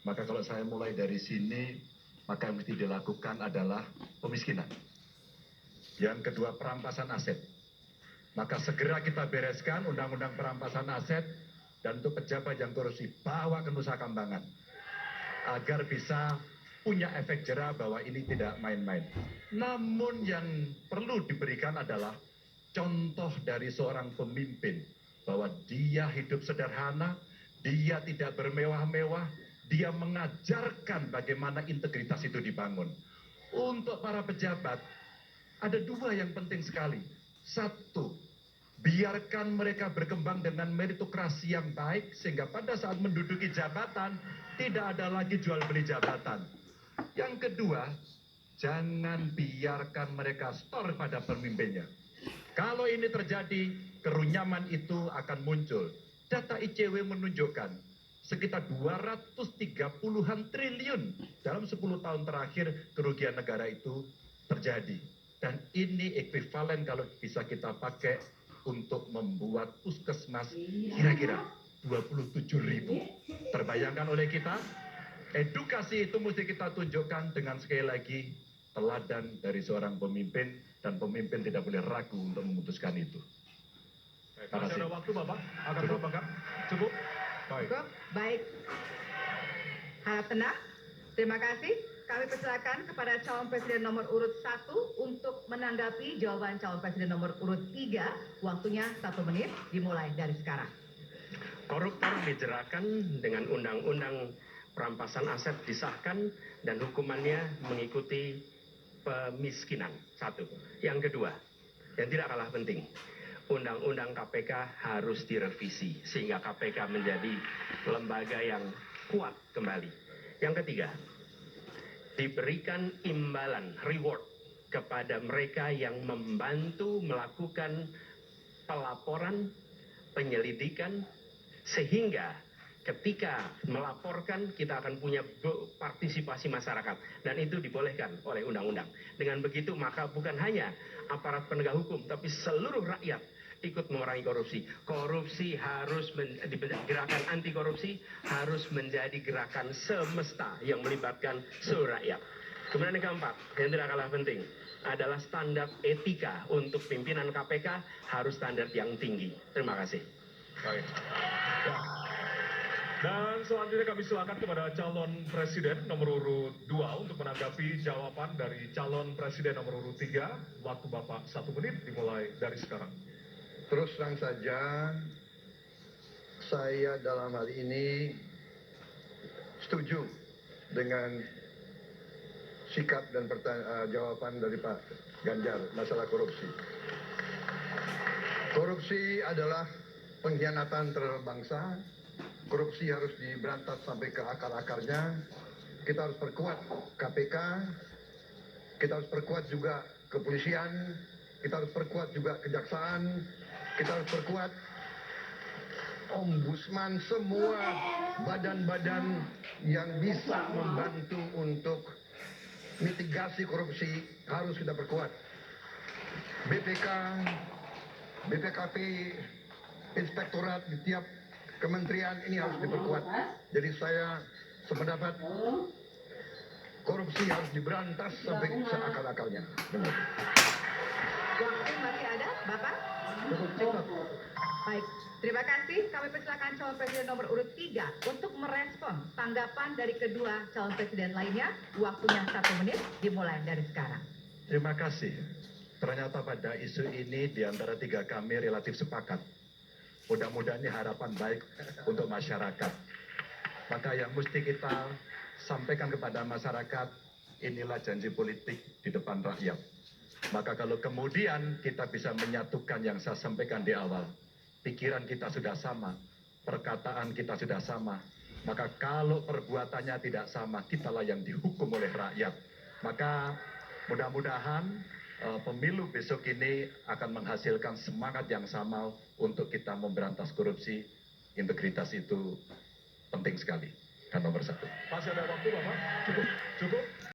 Maka kalau saya mulai dari sini, maka yang mesti dilakukan adalah pemiskinan. Yang kedua, perampasan aset. Maka segera kita bereskan undang-undang perampasan aset dan untuk pejabat yang korupsi bawa ke Nusa Kambangan agar bisa punya efek jera bahwa ini tidak main-main. Namun yang perlu diberikan adalah contoh dari seorang pemimpin bahwa dia hidup sederhana, dia tidak bermewah-mewah, dia mengajarkan bagaimana integritas itu dibangun. Untuk para pejabat, ada dua yang penting sekali. Satu, biarkan mereka berkembang dengan meritokrasi yang baik, sehingga pada saat menduduki jabatan, tidak ada lagi jual beli jabatan. Yang kedua, jangan biarkan mereka store pada pemimpinnya. Kalau ini terjadi, kerunyaman itu akan muncul. Data ICW menunjukkan sekitar 230-an triliun dalam 10 tahun terakhir kerugian negara itu terjadi. Dan ini ekuivalen kalau bisa kita pakai untuk membuat puskesmas kira-kira 27.000. Terbayangkan oleh kita, edukasi itu mesti kita tunjukkan dengan sekali lagi teladan dari seorang pemimpin, dan pemimpin tidak boleh ragu untuk memutuskan itu. Masih ada waktu Bapak, akan Bapak cukup? Baik. Cukup? Baik. Harap tenang. Terima kasih. Kami persilakan kepada calon presiden nomor urut 1 untuk menanggapi jawaban calon presiden nomor urut 3. Waktunya 1 menit, dimulai dari sekarang. Koruptor dijeratkan dengan undang-undang perampasan aset disahkan dan hukumannya mengikuti pemiskinan. Satu. Yang kedua, yang tidak kalah penting, undang-undang KPK harus direvisi sehingga KPK menjadi lembaga yang kuat kembali. Yang ketiga, diberikan imbalan, reward kepada mereka yang membantu melakukan pelaporan, penyelidikan, sehingga ketika melaporkan kita akan punya partisipasi masyarakat, dan itu dibolehkan oleh undang-undang. Dengan begitu maka bukan hanya aparat penegak hukum tapi seluruh rakyat ikut memerangi korupsi. Korupsi harus gerakan anti korupsi harus menjadi gerakan semesta yang melibatkan seluruh rakyat. Kemudian yang keempat, yang tidak kalah penting adalah standar etika untuk pimpinan KPK harus standar yang tinggi. Terima kasih. Baik. Ya. Dan selanjutnya kami silakan kepada calon presiden nomor urut 2 untuk menanggapi jawaban dari calon presiden nomor urut 3. Waktu Bapak 1 menit dimulai dari sekarang. Terus terang saja, saya dalam hal ini setuju dengan sikap dan jawaban dari Pak Ganjar masalah korupsi. Korupsi adalah pengkhianatan terhadap bangsa. Korupsi harus diberantas sampai ke akar-akarnya. Kita harus perkuat KPK, kita harus perkuat juga kepolisian, kita harus perkuat juga kejaksaan, kita harus perkuat ombudsman, semua badan-badan yang bisa membantu untuk mitigasi korupsi harus kita perkuat. BPK, BPKP, inspektorat di tiap kementerian ini harus diperkuat. Jadi saya sependapat korupsi harus diberantas sampai seakar-akarnya. Waktu masih ada, Bapak? Cukup. Baik, terima kasih. Kami persilakan calon presiden nomor urut 3 untuk merespon tanggapan dari kedua calon presiden lainnya. Waktunya 1 menit, dimulai dari sekarang. Terima kasih. Ternyata pada isu ini di antara 3 kami relatif sepakat. Mudah-mudahan ini harapan baik untuk masyarakat. Maka yang mesti kita sampaikan kepada masyarakat, inilah janji politik di depan rakyat. Maka kalau kemudian kita bisa menyatukan yang saya sampaikan di awal, pikiran kita sudah sama, perkataan kita sudah sama, maka kalau perbuatannya tidak sama, kitalah yang dihukum oleh rakyat. Maka mudah-mudahan pemilu besok ini akan menghasilkan semangat yang sama untuk kita memberantas korupsi. Integritas itu penting sekali dan nomor 1. Masih ada waktu Bapak? Cukup? Cukup?